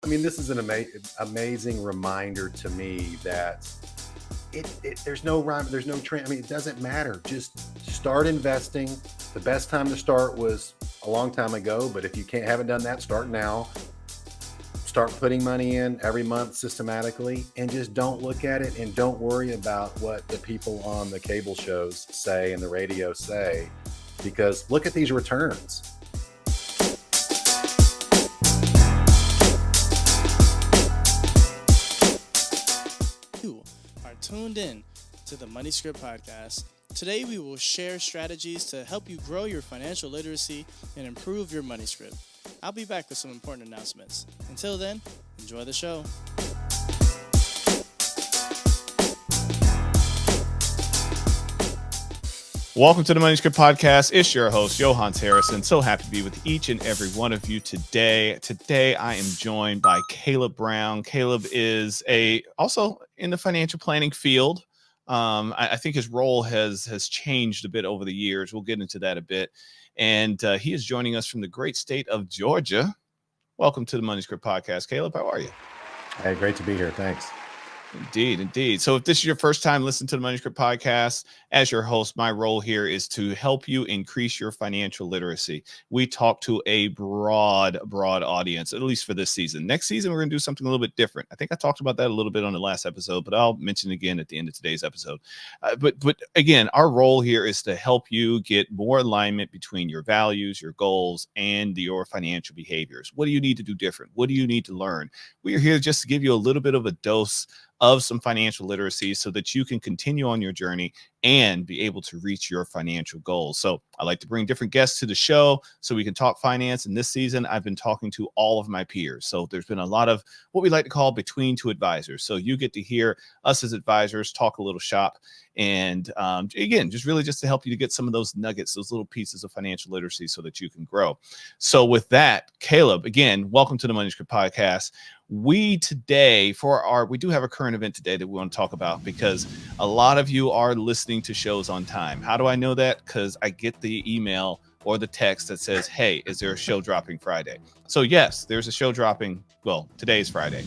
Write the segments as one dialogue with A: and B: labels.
A: mean, this is an amazing reminder to me that there's no rhyme, there's no trend. I mean, it doesn't matter. Just start investing. The best time to start was a long time ago, but if you haven't done that, start now. Start putting money in every month systematically, and just don't look at it and don't worry about what the people on the cable shows say and the radio say, because look at these returns.
B: You are tuned in to the Money Script Podcast. Today we will share strategies to help you grow your financial literacy and improve your money script. I'll be back with some important announcements. Until then, enjoy the show.
C: Welcome to the Money Script Podcast. It's your host, Johan Harrison. So happy to be with each and every one of you today. Today, I am joined by Caleb Brown. Caleb is also in the financial planning field. I think his role has changed a bit over the years. We'll get into that a bit. And he is joining us from the great state of Georgia. Welcome to the Money Script Podcast. Caleb, how are you?
A: Hey, great to be here. Thanks.
C: Indeed. So if this is your first time listening to the Money Script Podcast, as your host, my role here is to help you increase your financial literacy. We talk to a broad audience, at least for this season. Next season, we're going to do something a little bit different. I think I talked about that a little bit on the last episode, but I'll mention it again at the end of today's episode. But again, our role here is to help you get more alignment between your values, your goals, and your financial behaviors. What do you need to do different? What do you need to learn? We are here just to give you a little bit of a dose of some financial literacy so that you can continue on your journey and be able to reach your financial goals. So I like to bring different guests to the show so we can talk finance. And this season, I've been talking to all of my peers. So there's been a lot of what we like to call between two advisors. So you get to hear us as advisors talk a little shop. And again, just to help you to get some of those nuggets, those little pieces of financial literacy so that you can grow. So with that, Caleb, again, welcome to the Money Script Podcast. We do have a current event today that we want to talk about because a lot of you are listening to shows on time. How do I know that? Because I get the email or the text that says, hey, is there a show dropping Friday? So yes, there's a show dropping. Well, today is Friday.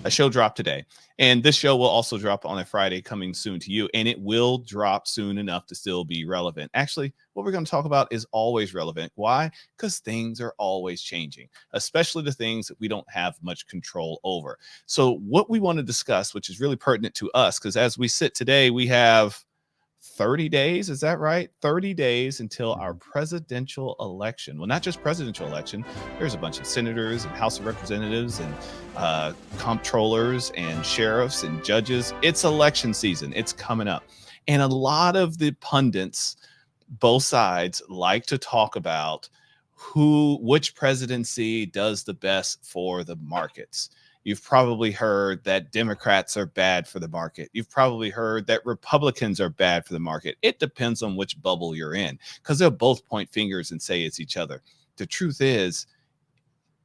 C: A show dropped today. And this show will also drop on a Friday coming soon to you. And it will drop soon enough to still be relevant. Actually, what we're going to talk about is always relevant. Why? Because things are always changing, especially the things that we don't have much control over. So what we want to discuss, which is really pertinent to us, because as we sit today, we have 30 days. Is that right? 30 days until our presidential election. Well, not just presidential election. There's a bunch of senators and House of Representatives and comptrollers and sheriffs and judges. It's election season. It's coming up. And a lot of the pundits, both sides, like to talk about which presidency does the best for the markets. You've probably heard that Democrats are bad for the market. You've probably heard that Republicans are bad for the market. It depends on which bubble you're in, because they'll both point fingers and say it's each other. The truth is,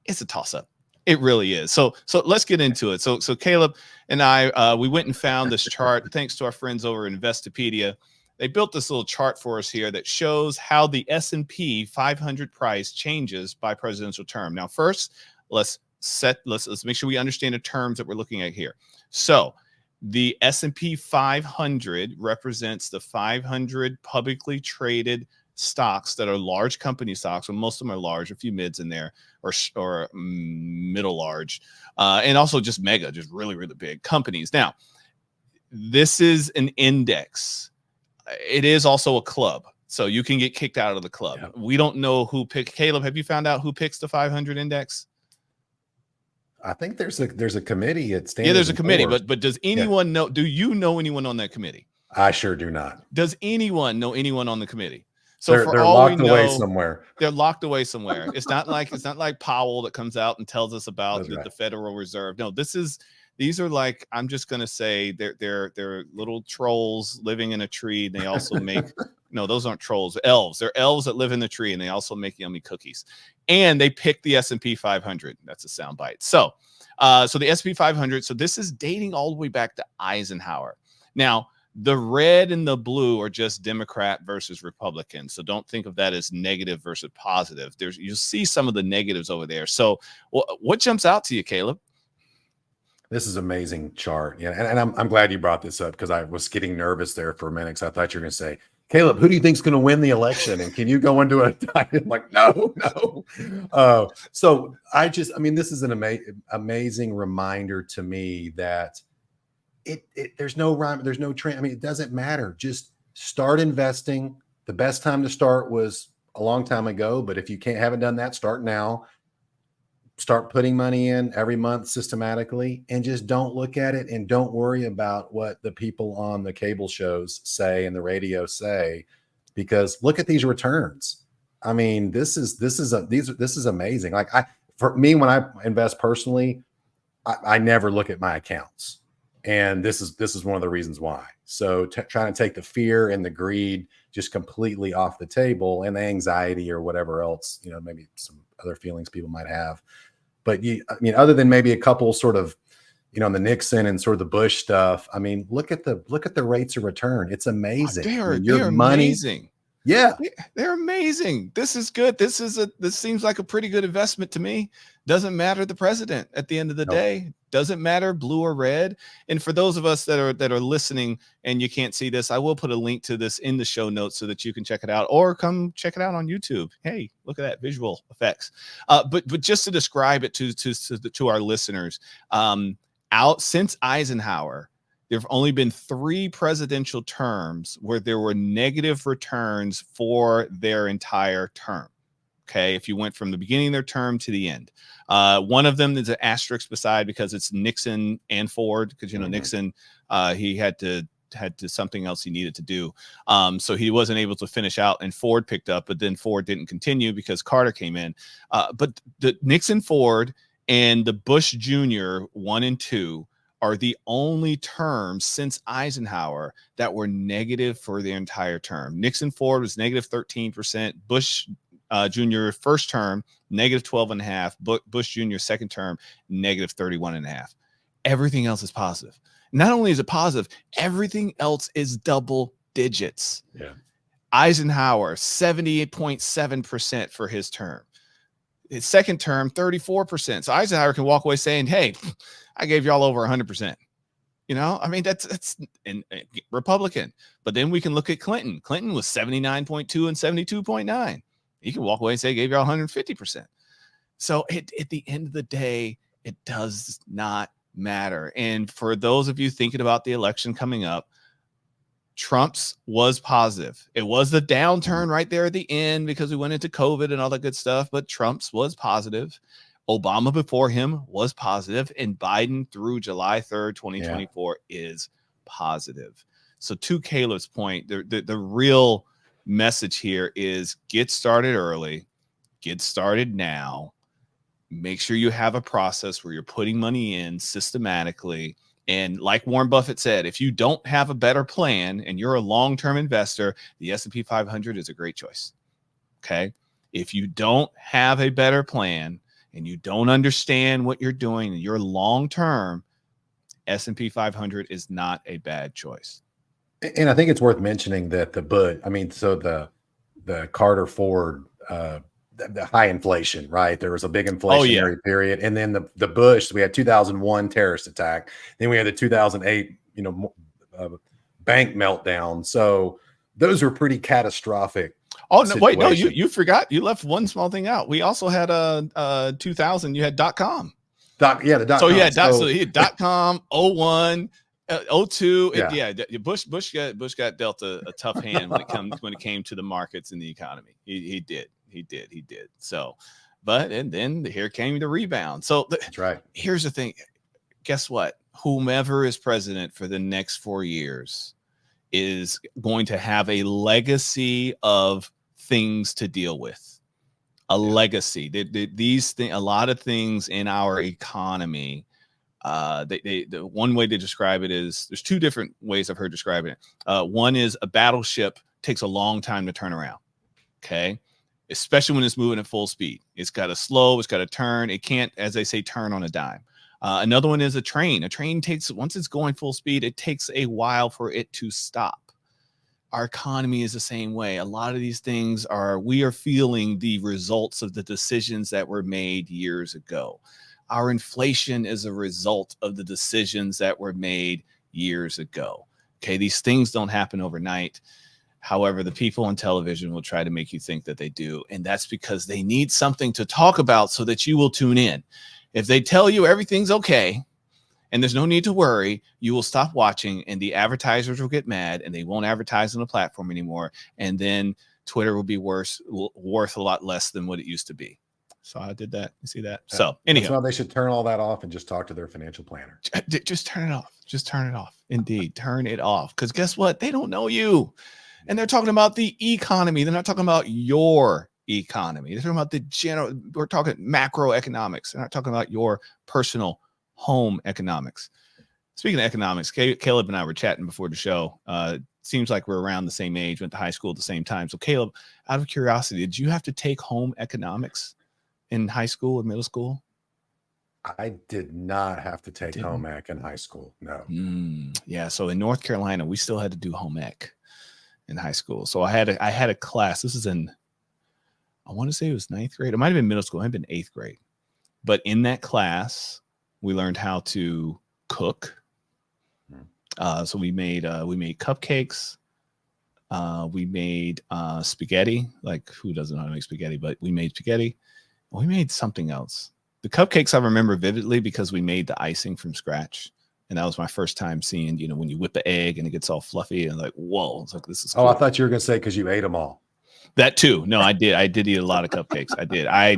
C: it's a toss-up. It really is. So let's get into it. So Caleb and I, we went and found this chart thanks to our friends over at Investopedia. They built this little chart for us here that shows how the S&P 500 price changes by presidential term. Now, first, let's make sure we understand the terms that we're looking at here. So the S&P 500 represents the 500 publicly traded stocks that are large company stocks. Well, most of them are large, a few mids in there, or middle large, and also just mega, just really, really big companies. Now, this is an index. It is also a club. So you can get kicked out of the club. Yep. We don't know who picked. Caleb, have you found out who picks the 500 index?
A: I think there's a committee at Standard.
C: Yeah, there's a committee, but does anyone know? Do you know anyone on that committee?
A: I sure do not.
C: Does anyone know anyone on the committee? So
A: they're locked away somewhere.
C: They're locked away somewhere. It's not like Powell that comes out and tells us about the Federal Reserve. No, these are like, I'm just gonna say they're little trolls living in a tree. They also make no, those aren't trolls, elves. They're elves that live in the tree, and they also make yummy cookies. And they pick the S&P 500. That's a soundbite. So the S&P 500. So this is dating all the way back to Eisenhower. Now, the red and the blue are just Democrat versus Republican. So don't think of that as negative versus positive. You'll see some of the negatives over there. So what jumps out to you, Caleb?
A: This is amazing chart. Yeah. And I'm glad you brought this up because I was getting nervous there for a minute because I thought you were going to say, Caleb, who do you think is going to win the election? And can you go into a I'm like, no, no. I mean, this is an amazing reminder to me that there's no rhyme, there's no trend. I mean, it doesn't matter. Just start investing. The best time to start was a long time ago, but if you haven't done that, start now. Start putting money in every month systematically, and just don't look at it and don't worry about what the people on the cable shows say and the radio say, because look at these returns. I mean, this is amazing. Like, for me, when I invest personally, I never look at my accounts, and this is one of the reasons why. So trying to take the fear and the greed just completely off the table, and the anxiety or whatever else, maybe some other feelings people might have. But I mean, other than maybe a couple sort of, the Nixon and sort of the Bush stuff, I mean, look at the rates of return. It's amazing.
C: They
A: I
C: are,
A: mean,
C: they
A: your
C: are
A: money,
C: amazing.
A: yeah,
C: They're amazing. This is good. This seems like a pretty good investment to me. Doesn't matter the president at the end of the
A: Nope.
C: day. Doesn't matter blue or red. And for those of us that are listening and you can't see this, I will put a link to this in the show notes so that you can check it out, or come check it out on YouTube. Hey, look at that visual effects. But just to describe it to our listeners, out since Eisenhower, there have only been 3 presidential terms where there were negative returns for their entire term. Okay, if you went from the beginning of their term to the end. One of them is an asterisk beside because it's Nixon and Ford, because Nixon, he had to something else he needed to do, so he wasn't able to finish out, and Ford picked up, but then Ford didn't continue because Carter came in. But the Nixon, Ford, and the Bush Jr. 1 and 2 are the only terms since Eisenhower that were negative for the entire term. Nixon, Ford was negative 13%. Bush Jr. first term, negative 12.5%. Bush Jr. second term, negative 31.5%. Everything else is positive. Not only is it positive, everything else is double digits.
A: Yeah.
C: Eisenhower, 78.7% for his term. His second term, 34%. So Eisenhower can walk away saying, hey, I gave y'all over 100%. I mean, that's Republican. But then we can look at Clinton. Clinton was 79.2 and 72.9. He can walk away and say, gave y'all 150%. So at the end of the day, it does not matter. And for those of you thinking about the election coming up, Trump's was positive. It was the downturn right there at the end because we went into COVID and all that good stuff, but Trump's was positive. Obama before him was positive, and Biden through July 3rd, 2024 is positive. So to Caleb's point, the real message here is get started early, get started now. Make sure you have a process where you're putting money in systematically. And like Warren Buffett said, if you don't have a better plan and you're a long-term investor, the S&P 500 is a great choice. Okay. If you don't have a better plan and you don't understand what you're doing and you're long-term, S&P 500 is not a bad choice.
A: And I think it's worth mentioning that the Carter Ford, the high inflation, right? There was a big inflationary period. And then the Bush, we had 2001 terrorist attack. Then we had the 2008, bank meltdown. So those were pretty catastrophic.
C: Oh, no, wait, no, you forgot. You left one small thing out. We also had 2000, you had .com.
A: The .com.
C: So he had .com, 01, 02. Bush got dealt a tough hand when it came to the markets and the economy. He did. So, and then here came the rebound. So
A: that's right.
C: Here's the thing. Guess what? Whomever is president for the next 4 years is going to have a legacy of things to deal with. Legacy. These things, a lot of things in our economy. The one way to describe it is there's 2 different ways I've heard describing it. One is a battleship takes a long time to turn around. Okay. Especially when it's moving at full speed. It's got to turn. It can't, as they say, turn on a dime. Another one is a train. A train takes, once it's going full speed, it takes a while for it to stop. Our economy is the same way. A lot of these things we are feeling the results of the decisions that were made years ago. Our inflation is a result of the decisions that were made years ago. Okay, these things don't happen overnight. However, the people on television will try to make you think that they do. And that's because they need something to talk about so that you will tune in. If they tell you everything's okay and there's no need to worry, you will stop watching and the advertisers will get mad and they won't advertise on the platform anymore. And then Twitter will be worth a lot less than what it used to be. So I did that. You see that? So anyhow,
A: that's why they should turn all that off and just talk to their financial planner.
C: Just turn it off. Just turn it off. Indeed, turn it off. Because guess what? They don't know you. And they're talking about the economy. They're not talking about your economy. They're talking about the general. We're talking macroeconomics. They're not talking about your personal home economics. Speaking of economics, Caleb and I were chatting before the show. Seems like we're around the same age, went to high school at the same time. So Caleb, out of curiosity, did you have to take home economics in high school or middle school?
A: I did not have to take home ec in high school. No.
C: Yeah. So in North Carolina, we still had to do home ec in high school. So I had a class. This is in, I want to say it was 9th grade. It might've been middle school. It might have been 8th grade. But in that class, we learned how to cook. So we made cupcakes. We made spaghetti. Like, who doesn't know how to make spaghetti? But we made spaghetti. We made something else. The cupcakes I remember vividly because we made the icing from scratch. And that was my first time seeing, when you whip the egg and it gets all fluffy and like, whoa, it's like, this is cool.
A: Oh, I thought you were going to say because you ate them all.
C: That too. No, I did. I did eat a lot of cupcakes. I did. I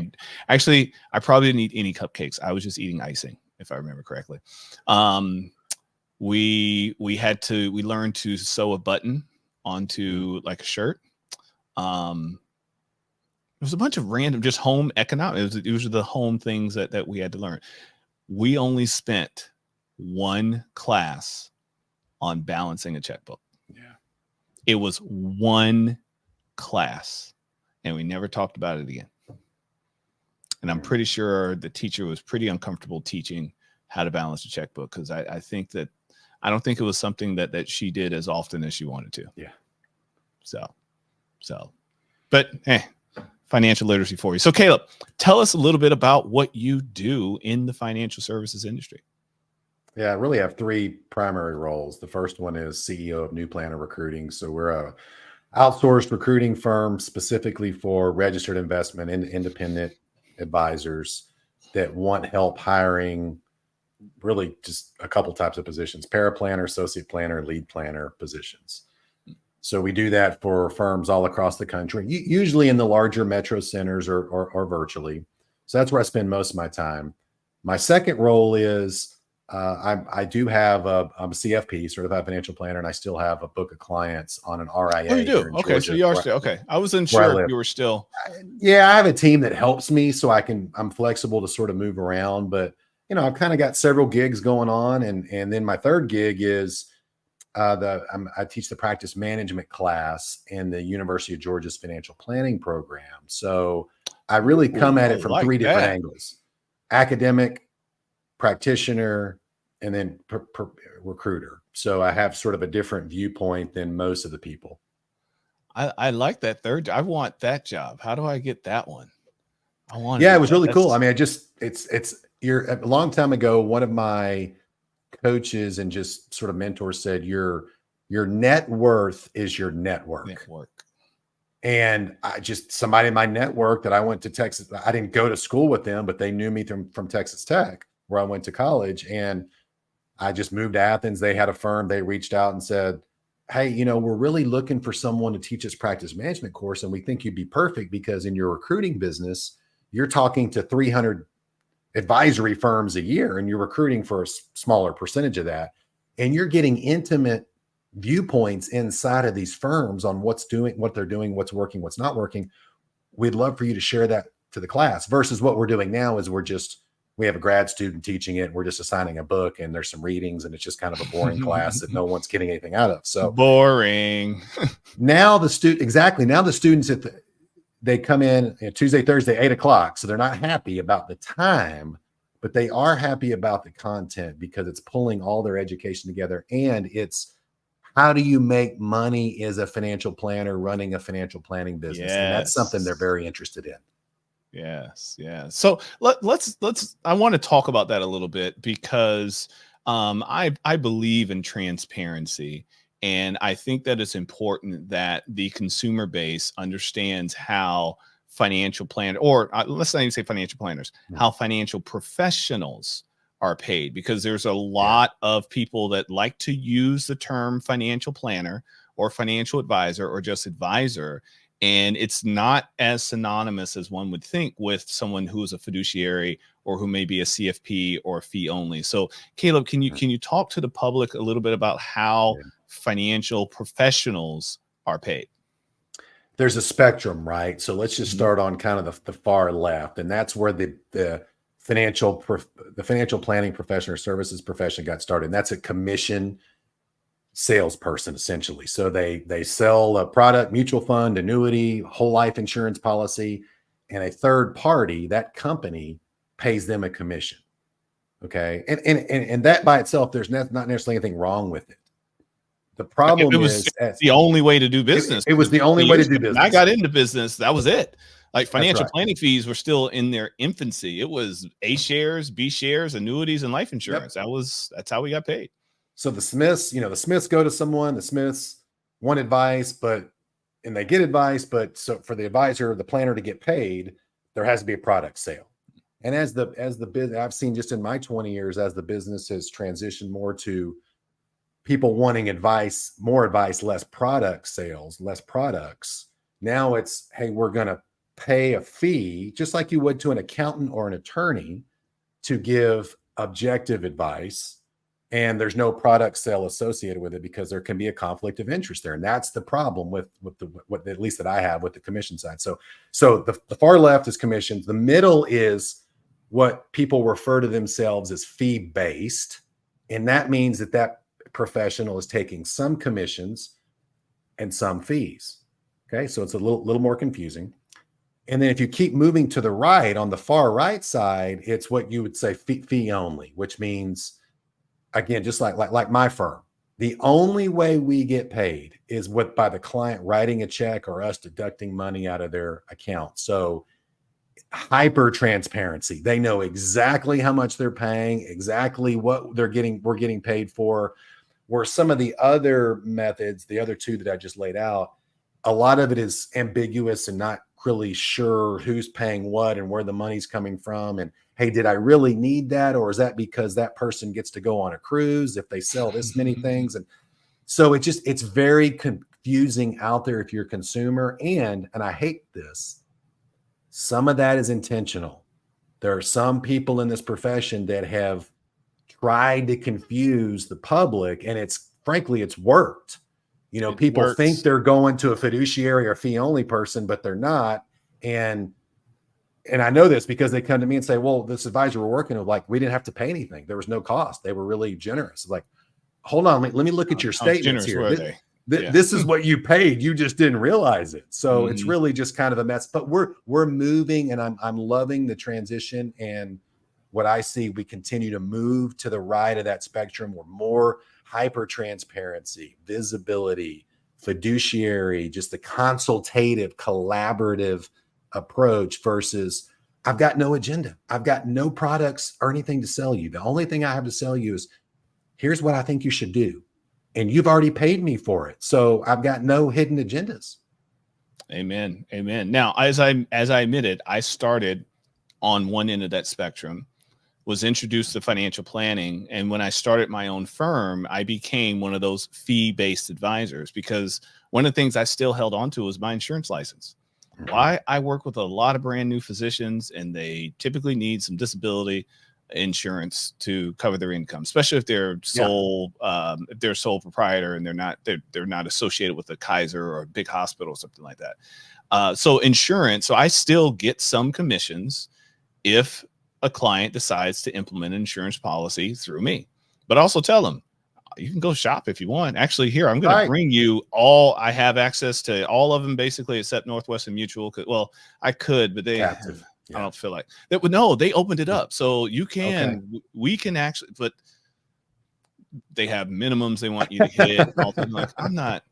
C: probably didn't eat any cupcakes. I was just eating icing, if I remember correctly. We learned to sew a button onto like a shirt. It was a bunch of random, just home economics. It was the home things that we had to learn. We only spent one class on balancing a checkbook.
A: Yeah.
C: It was one class and we never talked about it again. And I'm pretty sure the teacher was pretty uncomfortable teaching how to balance a checkbook because I don't think it was something that she did as often as she wanted to.
A: Yeah.
C: But financial literacy for you. So Caleb, tell us a little bit about what you do in the financial services industry.
A: Yeah, I really have 3 primary roles. The first one is CEO of New Planner Recruiting. So we're a outsourced recruiting firm specifically for registered investment and independent advisors that want help hiring really just a couple types of positions: paraplanner, associate planner, lead planner positions. So we do that for firms all across the country, usually in the larger metro centers or virtually. So that's where I spend most of my time. My second role is I do have I'm a CFP, certified financial planner, and I still have a book of clients on an RIA.
C: Oh, you do? Okay,
A: Georgia,
C: so you are still okay. I wasn't sure if you were still.
A: Yeah, I have a team that helps me, so I'm flexible to sort of move around. But I've kind of got several gigs going on, and then my third gig is I teach the practice management class in the University of Georgia's financial planning program. So I really come at it from 3 different angles: academic, practitioner, and then recruiter. So I have sort of a different viewpoint than most of the people.
C: I like that third. I want that job. How do I get that one?
A: It was really cool. I mean, a long time ago, one of my coaches and just sort of mentors said, your net worth is your network. And somebody in my network that I went to Texas, I didn't go to school with them, but they knew me from Texas Tech, where I went to college. And I just moved to Athens. They had a firm. They reached out and said, hey, we're really looking for someone to teach us practice management course. And we think you'd be perfect because in your recruiting business, you're talking to 300 advisory firms a year and you're recruiting for a smaller percentage of that. And you're getting intimate viewpoints inside of these firms on what they're doing, what's working, what's not working. We'd love for you to share that to the class versus what we're doing now is we have a grad student teaching it. We're just assigning a book and there's some readings and it's just kind of a boring class that no one's getting anything out of. So
C: boring.
A: Now the students they come in Tuesday, Thursday, 8:00. So they're not happy about the time, but they are happy about the content because it's pulling all their education together. And it's how do you make money as a financial planner running a financial planning business? Yes. And that's something they're very interested in.
C: Yes. Yeah. So let's I want to talk about that a little bit because I believe in transparency, and I think that it's important that the consumer base understands how financial plan or let's not even say financial planners, how financial professionals are paid, because there's a
A: Yeah.
C: lot of people that like to use the term financial planner or financial advisor or just advisor, and it's not as synonymous as one would think with someone who is a fiduciary or who may be a CFP or fee only. So Caleb, can you talk to the public a little bit about how
A: Yeah.
C: financial professionals are paid?
A: There's a spectrum, right? So let's just
C: Mhm.
A: start on kind of the far left, and that's where the financial planning profession or services profession got started. And that's a commission salesperson essentially. So they sell a product, mutual fund, annuity, whole life insurance policy, and a third party, that company, pays them a commission. Okay, and that by itself, there's not necessarily anything wrong with it. The
C: It
A: problem
C: was
A: is, as
C: the only way to do
A: it,
C: business
A: it was the
C: 20
A: only way to
C: years
A: do
C: ago. When I
A: business.
C: got into business, that was it. Like
A: That's
C: financial
A: right.
C: planning fees were still in their infancy. It was A shares, B shares, annuities, and life
A: Yep.
C: insurance. That's how we got paid.
A: So the Smiths go to someone, the Smiths want advice, and they get advice, but so for the advisor, the planner to get paid, there has to be a product sale. And as the business, I've seen just in my 20 years, as the business has transitioned more to people wanting advice, more advice, less product sales, less products. Now it's, hey, we're going to pay a fee, just like you would to an accountant or an attorney, to give objective advice, and there's no product sale associated with it because there can be a conflict of interest there. And that's the problem with the what at least that I have with the commission side. So the far left is commissions, the middle is what people refer to themselves as fee based, and that means that professional is taking some commissions and some fees. Okay, so it's a little more confusing. And then if you keep moving to the right, on the far right side, it's what you would say fee only, which means, again, just like my firm, the only way we get paid is by the client writing a check or us deducting money out of their account. So hyper transparency. They know exactly how much they're paying, exactly what we're getting paid for. Where some of the other methods, the other two that I just laid out, a lot of it is ambiguous and not really sure who's paying what and where the money's coming from. And hey, did I really need that? Or is that because that person gets to go on a cruise if they sell this many things? And so it's very confusing out there if you're a consumer. And I hate this, some of that is intentional. There are some people in this profession that have tried to confuse the public, and it's worked.
C: It
A: People think
C: works.
A: they're going to a fiduciary or fee only person, but they're not. And I know this because they come to me and say, well, this advisor we're working with, like, we didn't have to pay anything. There was no cost. They were really generous. Like, hold on, let me look at your
C: How
A: statements
C: generous
A: here.
C: were they? Yeah.
A: This is what you paid. You just didn't realize it. So it's
C: Mhm.
A: really just kind of a mess. But we're moving, and I'm loving the transition. And what I see, we continue to move to the right of that spectrum, where more hyper transparency, visibility, fiduciary, just the consultative, collaborative approach versus I've got no agenda. I've got no products or anything to sell you. The only thing I have to sell you is, here's what I think you should do. And you've already paid me for it. So I've got no hidden agendas.
C: Amen. Amen. Now, as I admitted, I started on one end of that spectrum, was introduced to financial planning, and when I started my own firm, I became one of those fee-based advisors, because one of the things I still held on to was my insurance license. Why? I work with a lot of brand new physicians, and they typically need some disability insurance to cover their income, especially if they're
A: Yeah.
C: sole proprietor and they're not associated with a Kaiser or a big hospital or something like that. So insurance. So I still get some commissions if a client decides to implement an insurance policy through me, but I also tell them, you can go shop if you want. Actually, here, I'm going to
A: Right.
C: bring you all. I have access to all of them basically, except Northwestern Mutual. Well, I could, but
A: Captive.
C: I
A: Yeah.
C: don't feel like that. No, they opened it up. So you
A: Okay.
C: we can actually, but they have minimums they want you to hit. And all that. Like, I'm not.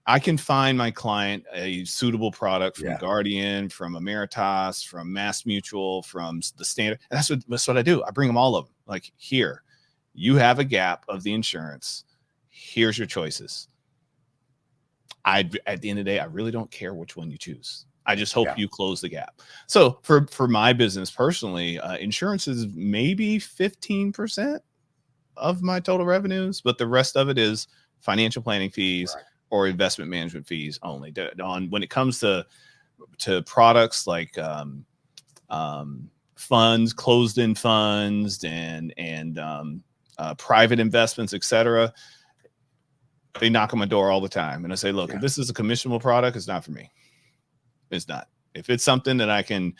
C: I can find my client a suitable product from
A: Yeah.
C: Guardian, from Ameritas, from Mass Mutual, from the Standard. And that's what I do. I bring them all of them. Like, here, you have a gap of the insurance. Here's your choices. At the end of the day, I really don't care which one you choose. I just hope you close the gap. So for my business personally, insurance is maybe 15% of my total revenues, but the rest of it is financial planning fees or investment management fees only. When it comes to products like funds, closed-end funds, and private investments, etc., they knock on my door all the time, and I say, look, if this is a commissionable product, it's not for me. It's not. If it's something that I can,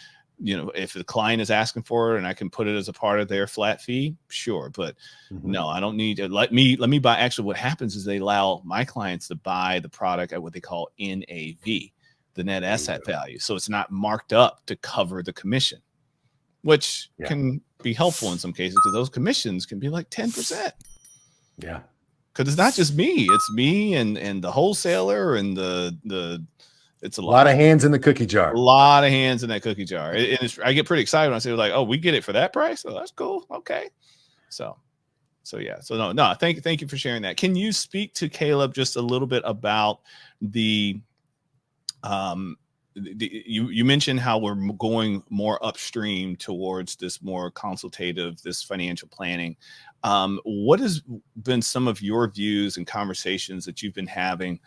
C: if the client is asking for it and I can put it as a part of their flat fee, sure. But no, I don't need to. Let me buy. Actually, what happens is they allow my clients to buy the product at what they call NAV, the net asset value. So it's not marked up to cover the commission, which can be helpful in some cases because those commissions can be like 10%.
A: Yeah.
C: Because it's not just me, it's me and the wholesaler and it's a
A: lot of hands in the cookie jar.
C: A lot of hands in that cookie jar. I get pretty excited when I say, like, oh, we get it for that price. Oh, that's cool. Okay. So yeah. So no, thank you for sharing that. Can you speak to Caleb just a little bit about you mentioned how we're going more upstream towards this more consultative, this financial planning. What has been some of your views and conversations that you've been having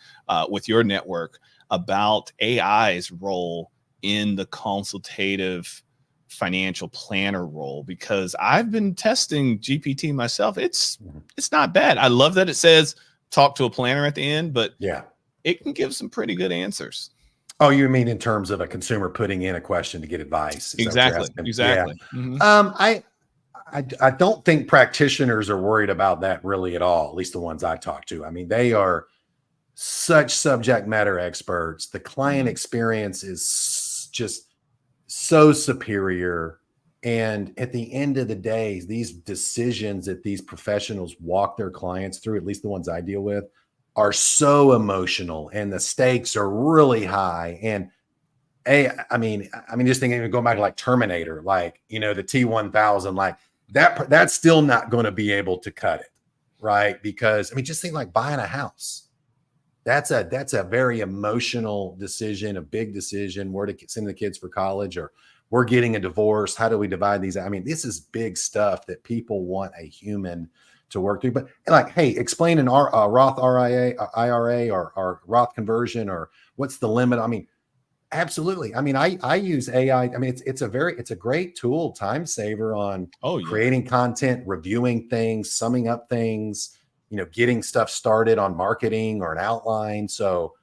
C: with your network about AI's role in the consultative financial planner role? Because I've been testing GPT myself. It's not bad. I love that it says talk to a planner at the end, but it can give some pretty good answers.
A: Oh, you mean in terms of a consumer putting in a question to get advice?
C: Exactly.
A: Yeah. I don't think practitioners are worried about that really at all. At least the ones I talk to. I mean, they are such subject matter experts. The client experience is just so superior. And at the end of the day, these decisions that these professionals walk their clients through, at least the ones I deal with, are so emotional and the stakes are really high. And I mean, just thinking, going back to like Terminator, like, the T-1000, like that's still not going to be able to cut it. Right. Because just think like buying a house. That's a very emotional decision, a big decision, where to send the kids for college, or we're getting a divorce. How do we divide these? This is big stuff that people want a human to work through. But like, hey, explain an Roth IRA or Roth conversion, or what's the limit? Absolutely. I use AI. It's a great tool, time saver on creating content, reviewing things, summing up things, getting stuff started on marketing or an outline. So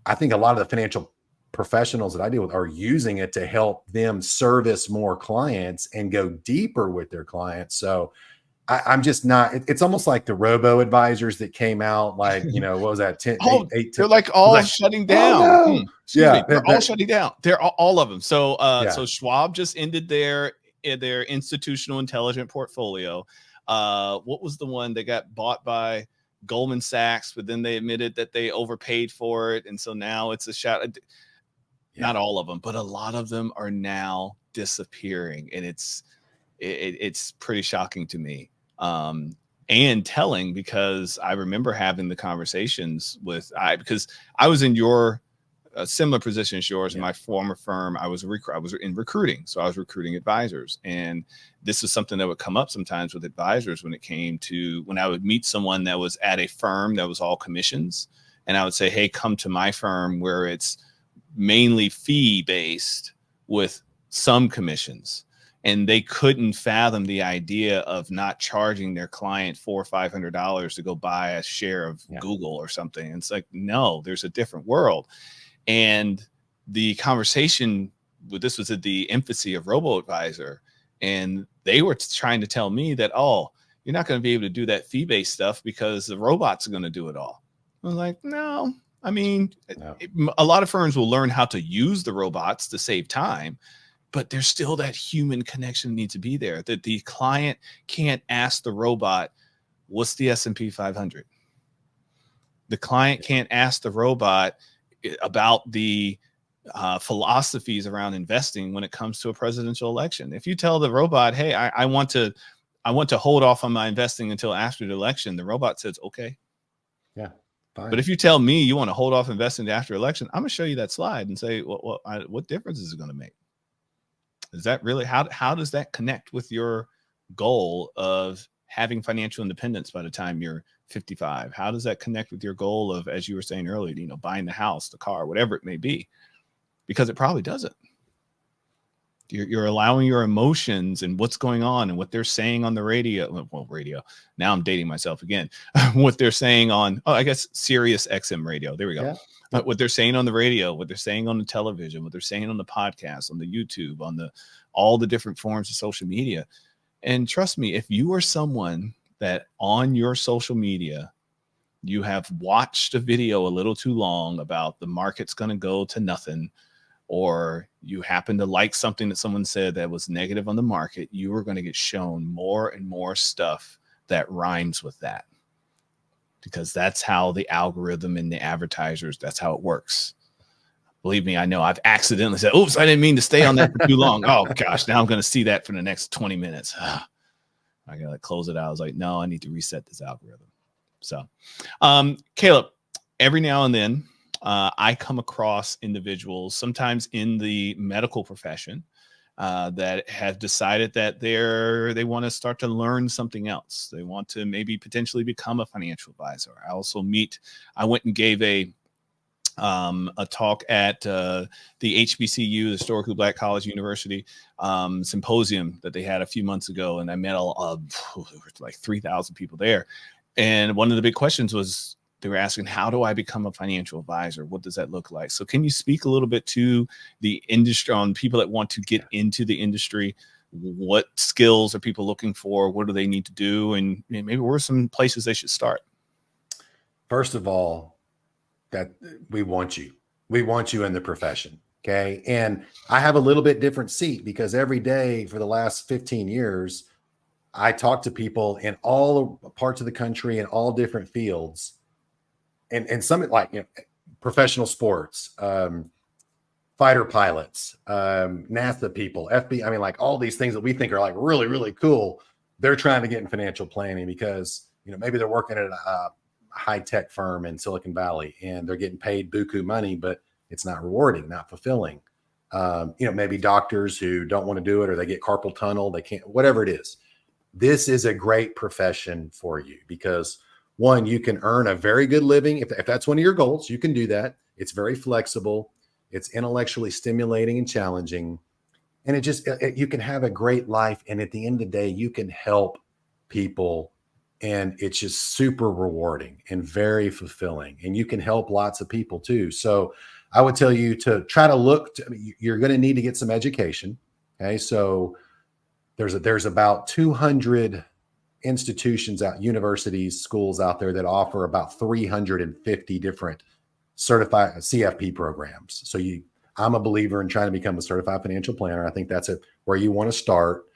A: I think a lot of the financial professionals that I deal with are using it to help them service more clients and go deeper with their clients. So I'm just not, it's almost like the robo advisors that came out, like, what was that?
C: They're like all shutting down.
A: Oh, no.
C: They're all shutting down. They're all of them. So, so Schwab just ended their institutional intelligent portfolio. What was the one that got bought by Goldman Sachs, but then they admitted that they overpaid for it. And so now it's a shot. Not all of them, but a lot of them are now disappearing. And it's pretty shocking to me. And telling, because I remember having the conversations because I was in a similar position as yours in my former firm. I was in recruiting. So I was recruiting advisors. And this is something that would come up sometimes with advisors when I would meet someone that was at a firm that was all commissions. And I would say, hey, come to my firm where it's mainly fee based with some commissions. And they couldn't fathom the idea of not charging their client $400 or $500 to go buy a share of Google or something. And it's like, no, there's a different world. And the conversation this was at the infancy of robo-advisor. And they were trying to tell me that, oh, you're not going to be able to do that fee-based stuff because the robots are going to do it all. I was like, no. A lot of firms will learn how to use the robots to save time, but there's still that human connection that needs to be there, that the client can't ask the robot, what's the S&P 500? The client can't ask the robot about the philosophies around investing when it comes to a presidential election. If you tell the robot, hey, I want to hold off on my investing until after the election, the robot says, okay.
A: Yeah. Fine.
C: But if you tell me you want to hold off investing after election, I'm going to show you that slide and say, what difference is it going to make? Is that really, how does that connect with your goal of having financial independence by the time you're 55? How does that connect with your goal of, as you were saying earlier, buying the house, the car, whatever it may be? Because it probably doesn't. You're allowing your emotions and what's going on and what they're saying on the radio. Well, radio. Now I'm dating myself again. What they're saying on, I guess, Sirius XM radio. There we go. Yeah. What they're saying on the radio, what they're saying on the television, what they're saying on the podcast, on the YouTube, on all the different forms of social media. And trust me, if you are someone that on your social media, you have watched a video a little too long about the market's going to go to nothing, or you happen to like something that someone said that was negative on the market, you are going to get shown more and more stuff that rhymes with that, because that's how the algorithm and the advertisers, that's how it works. Believe me, I know I've accidentally said, oops, I didn't mean to stay on that for too long. Oh gosh, now I'm going to see that for the next 20 minutes. I got to close it out. I was like, no, I need to reset this algorithm. So, Caleb, every now and then, I come across individuals, sometimes in the medical profession, that have decided that they want to start to learn something else. They want to maybe potentially become a financial advisor. I went and gave a talk at the HBCU, the Historically Black College University symposium that they had a few months ago, and I met like 3,000 people there. And one of the big questions was, they were asking, how do I become a financial advisor? What does that look like? So can you speak a little bit to the industry, on people that want to get into the industry? What skills are people looking for? What do they need to do? And maybe where are some places they should start?
A: First of all, that we want you in the profession. Okay. And I have a little bit different seat, because every day for the last 15 years, I talk to people in all parts of the country in all different fields. And some, like, professional sports, fighter pilots, NASA people, FBI. I mean, like, all these things that we think are like really, really cool. They're trying to get in financial planning because, maybe they're working at a high-tech firm in Silicon Valley and they're getting paid buku money, but it's not rewarding, not fulfilling. Maybe doctors who don't want to do it, or they get carpal tunnel, they can't, whatever it is. This is a great profession for you because, one, you can earn a very good living. If that's one of your goals, you can do that. It's very flexible. It's intellectually stimulating and challenging. And you can have a great life. And at the end of the day, you can help people. And it's just super rewarding and very fulfilling. And you can help lots of people too. So I would tell you to try to you're going to need to get some education. Okay. So there's about 200 institutions universities, schools out there that offer about 350 different certified CFP programs. So I'm a believer in trying to become a certified financial planner. I think that's where you want to start,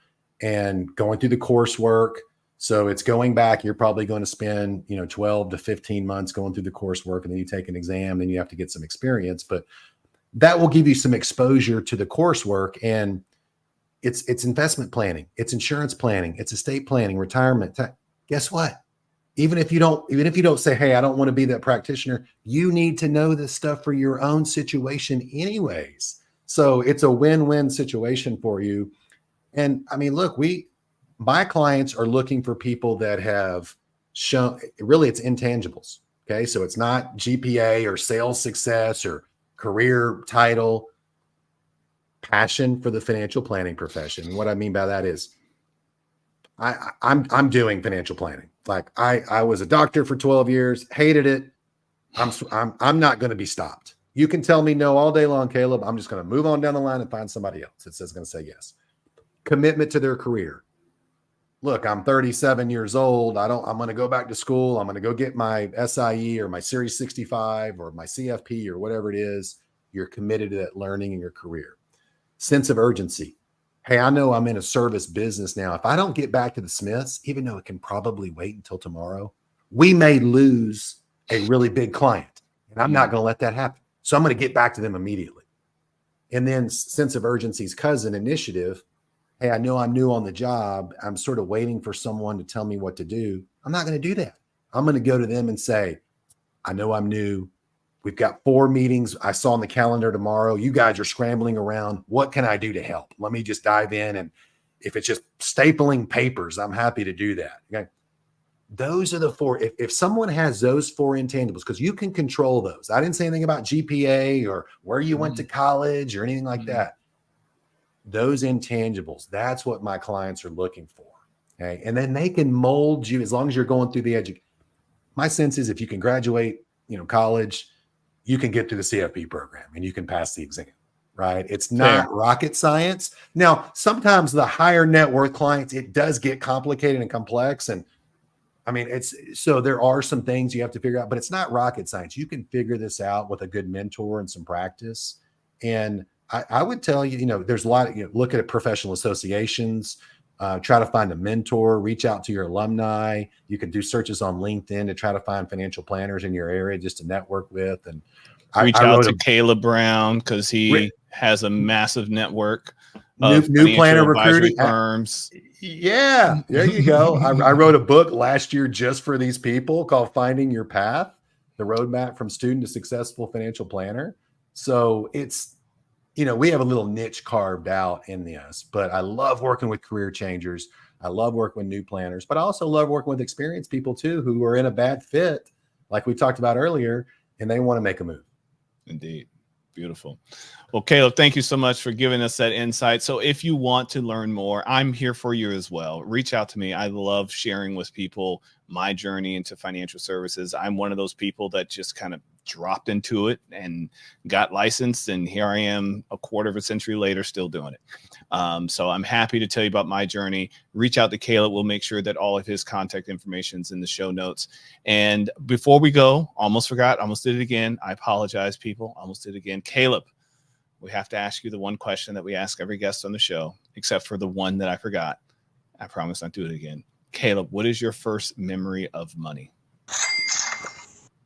A: and going through the coursework. So it's going back, you're probably going to spend, 12 to 15 months going through the coursework, and then you take an exam, then you have to get some experience, but that will give you some exposure to the coursework. And it's investment planning, it's insurance planning, it's estate planning, retirement. Guess what? Even if you don't say, hey, I don't want to be that practitioner, you need to know this stuff for your own situation anyways. So it's a win-win situation for you. And I mean, look, my clients are looking for people that have shown, really, it's intangibles. Okay. So it's not GPA or sales success or career title. Passion for the financial planning profession. And what I mean by that is I'm doing financial planning. Like I was a doctor for 12 years, hated it. I'm not going to be stopped. You can tell me no all day long, Caleb. I'm just going to move on down the line and find somebody else that's going to say yes. Commitment to their career. Look, I'm 37 years old. I'm going to go back to school. I'm going to go get my SIE or my Series 65 or my CFP or whatever it is. You're committed to that learning in your career. Sense of urgency. Hey, I know I'm in a service business now. If I don't get back to the Smiths, even though it can probably wait until tomorrow, we may lose a really big client, and I'm not
C: Mm.
A: going to let that happen. So I'm going to get back to them immediately. And then sense of urgency's cousin, initiative. Hey, I know I'm new on the job. I'm sort of waiting for someone to tell me what to do. I'm not going to do that. I'm going to go to them and say, I know I'm new. We've got 4 meetings I saw on the calendar tomorrow. You guys are scrambling around. What can I do to help? Let me just dive in. And if it's just stapling papers, I'm happy to do that. Okay. Those are the 4. If someone has those 4 intangibles, because you can control those. I didn't say anything about GPA or where you went to college or anything like that. Those intangibles, that's what my clients are looking for. Okay. And then they can mold you as long as you're going through the education. My sense is if you can graduate, college, you can get through the CFP program and you can pass the exam, right? It's not rocket science. Now, sometimes the higher net worth clients, it does get complicated and complex. And I mean, so there are some things you have to figure out, but it's not rocket science. You can figure this out with a good mentor and some practice. And I would tell you, there's a lot of, look at professional associations, try to find a mentor, reach out to your alumni. You can do searches on LinkedIn to try to find financial planners in your area just to network with. And
C: reach
A: I
C: out
A: wrote
C: to Caleb Brown because he has a massive network of
A: new
C: financial
A: planner
C: advisory
A: recruiting.
C: firms.
A: Yeah, there you go. I wrote a book last year just for these people called Finding Your Path, the roadmap from student to successful financial planner. So it's, we have a little niche carved out in this, but I love working with career changers. I love working with new planners, but I also love working with experienced people too, who are in a bad fit, like we talked about earlier, and they want to make a move.
C: Indeed. Beautiful. Well, Caleb, thank you so much for giving us that insight. So if you want to learn more, I'm here for you as well. Reach out to me. I love sharing with people my journey into financial services. I'm one of those people that just kind of dropped into it and got licensed. And here I am a quarter of a century later, still doing it. So I'm happy to tell you about my journey. Reach out to Caleb. We'll make sure that all of his contact information is in the show notes. And before we go, almost forgot, almost did it again. I apologize, people. Almost did it again. Caleb, we have to ask you the one question that we ask every guest on the show, except for the one that I forgot. I promise not to do it again. Caleb, what is your first memory of money?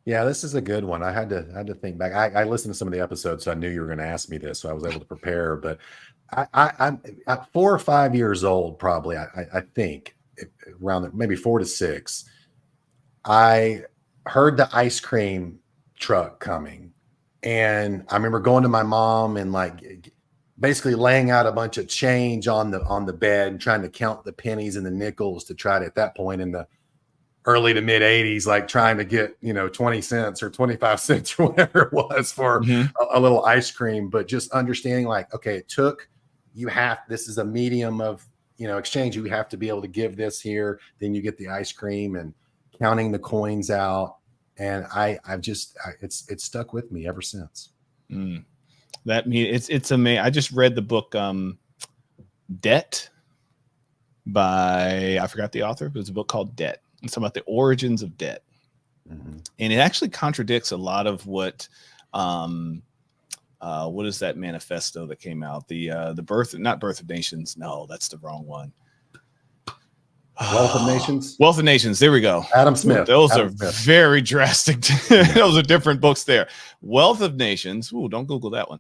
A: Yeah, this is a good one. I had to think back. I listened to some of the episodes, so I knew you were going to ask me this, so I was able to prepare. But I'm at 4 or 5 years old, probably. I think around maybe 4 to 6. I heard the ice cream truck coming, and I remember going to my mom and basically laying out a bunch of change on the bed and trying to count the pennies and the nickels to try to, at that point in the early to mid 80s, like trying to get 20 cents or 25 cents or whatever it was for a little ice cream. But just understanding okay, this is a medium of exchange. You have to be able to give this here, then you get the ice cream, and counting the coins out. And it's stuck with me ever since.
C: That means it's amazing. I just read the book Debt by, I forgot the author, but it's a book called Debt. It's about the origins of debt. And it actually contradicts a lot of what is that manifesto that came out? Not Birth of Nations. No, that's the wrong one.
A: Wealth of Nations.
C: Wealth of Nations. There we go.
A: Adam Smith.
C: Those are very drastic. Those are different books there. Wealth of Nations. Ooh, don't Google that one.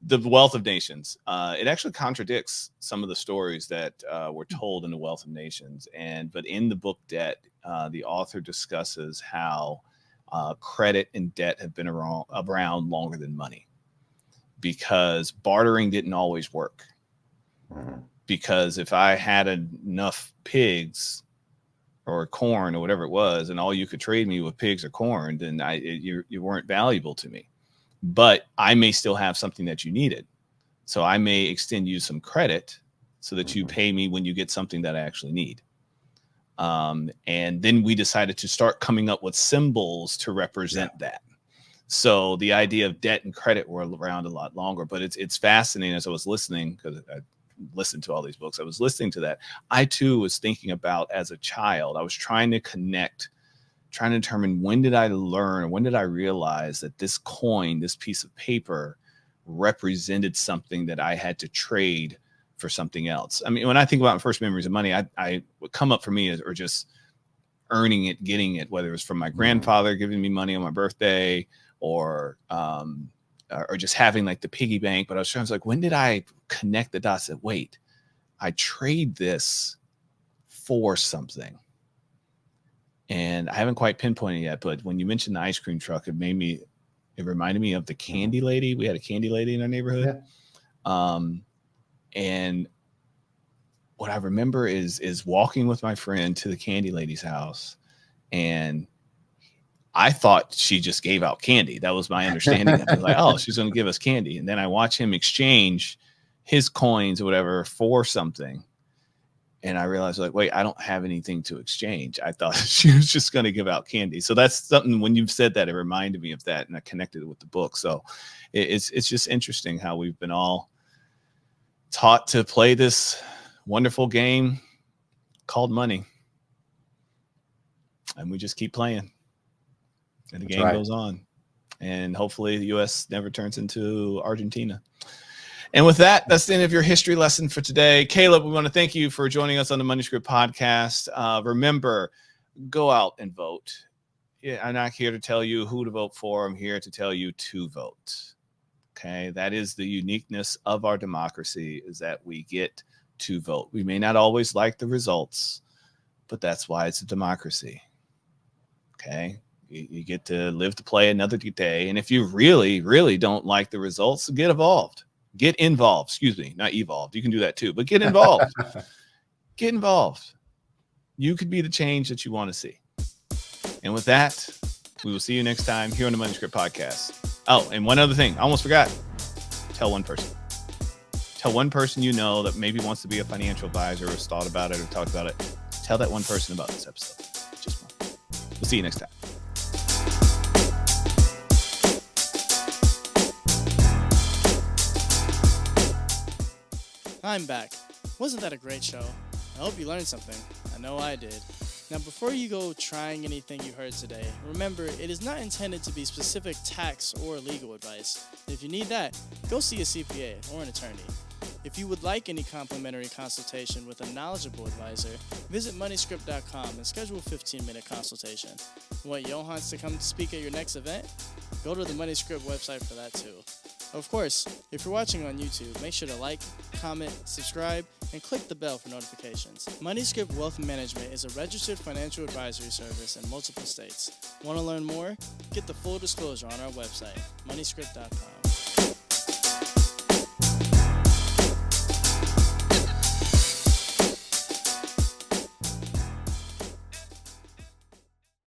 C: The Wealth of Nations. It actually contradicts some of the stories that were told in the Wealth of Nations. But in the book Debt, the author discusses how credit and debt have been around longer than money, because bartering didn't always work. Because if I had enough pigs or corn or whatever it was, and all you could trade me with pigs or corn, then you weren't valuable to me. But I may still have something that you needed. So I may extend you some credit so that you pay me when you get something that I actually need. And then we decided to start coming up with symbols to represent that. So the idea of debt and credit were around a lot longer. But it's fascinating. As I was listening, because I listened to all these books, I was listening to that. I too was thinking about, as a child, I was trying to determine, when did I learn, when did I realize that this coin, this piece of paper, represented something that I had to trade for something else. I mean, when I think about my first memories of money, I would come up for me or just earning it, getting it, whether it was from my grandfather giving me money on my birthday or just having like the piggy bank. But I was like, when did I connect the dots that, wait, I trade this for something? And I haven't quite pinpointed yet, but when you mentioned the ice cream truck, it reminded me of the candy lady. We had a candy lady in our neighborhood. Yeah. And what I remember is walking with my friend to the candy lady's house, and I thought she just gave out candy. That was my understanding. I was like, oh, she's going to give us candy. And then I watch him exchange his coins or whatever for something. And I realized, like, wait, I don't have anything to exchange. I thought she was just going to give out candy. So that's something, when you've said that, it reminded me of that, and I connected it with the book. So it's just interesting how we've been all taught to play this wonderful game called money. And we just keep playing. And the game goes on. And hopefully the U.S. never turns into Argentina. And with that, that's the end of your history lesson for today. Caleb, we want to thank you for joining us on the Money Script podcast. Remember, go out and vote. Yeah, I'm not here to tell you who to vote for. I'm here to tell you to vote. Okay, that is the uniqueness of our democracy, is that we get to vote. We may not always like the results, but that's why it's a democracy. Okay, you get to live to play another day. And if you really, really don't like the results, get involved. Get involved. Excuse me, not evolved. You can do that too, but get involved. Get involved. You could be the change that you want to see. And with that, we will see you next time here on the Money Script podcast. Oh, and one other thing. I almost forgot. Tell one person. Tell one person you know that maybe wants to be a financial advisor or has thought about it or talked about it. Tell that one person about this episode. Just one. We'll see you next time.
B: I'm back. Wasn't that a great show? I hope you learned something. I know I did. Now, before you go trying anything you heard today, remember, it is not intended to be specific tax or legal advice. If you need that, go see a CPA or an attorney. If you would like any complimentary consultation with a knowledgeable advisor, visit moneyscript.com and schedule a 15-minute consultation. Want Johans to come speak at your next event? Go to the Money Script website for that too. Of course, if you're watching on YouTube, make sure to like, comment, subscribe, and click the bell for notifications. MoneyScript Wealth Management is a registered financial advisory service in multiple states. Want to learn more? Get the full disclosure on our website, moneyscript.com.